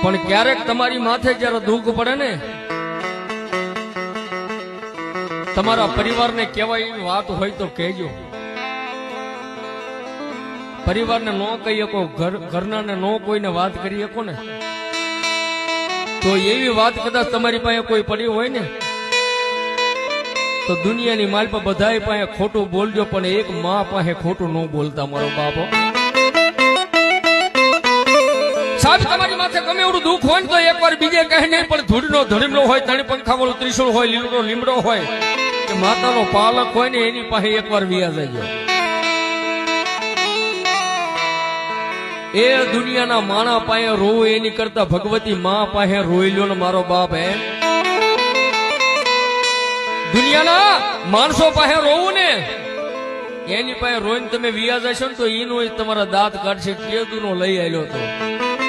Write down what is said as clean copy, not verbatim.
પણ ક્યારેક તમારી માથે જ્યારે દુઃખ પડે ને, તમારા પરિવારને કહેવાય એવી વાત હોય તો કહેજો. પરિવારને ન કહી શકો, ઘરનાને ન કોઈને વાત કરી શકો ને, તો એવી વાત કદાચ તમારી પાસે કોઈ પડી હોય ને, તો દુનિયાની માલ પર બધાય પાસે ખોટું બોલજો, પણ એક માં પાસે ખોટું ન બોલતા મારો બાપો. સાહેબ તમારી માથે ગમે એવડું દુઃખ હોય ને તો એકવાર બીજે કહે નહીં, પણ ધૂળનો ધડીમલો હોય, ધણી પંખા વાળું ત્રિશુળ હોય, લીમડો લીમડો હોય કે માતાનો પાલક હોય ને, એની પાસે એકવાર વિયા જજો. એ દુનિયાના માણા પાસે રોવું એની કરતા ભગવતી માં પાસે રોઈ લ્યો ને મારો બાપ. હે દુનિયાના માણસો પાસે રોવું ને, એની પાસે રોઈને તમે વિયા જશો ને તો એનો તમારા દાંત કાઢશે. કેદુનો લઈ આવ્યો તો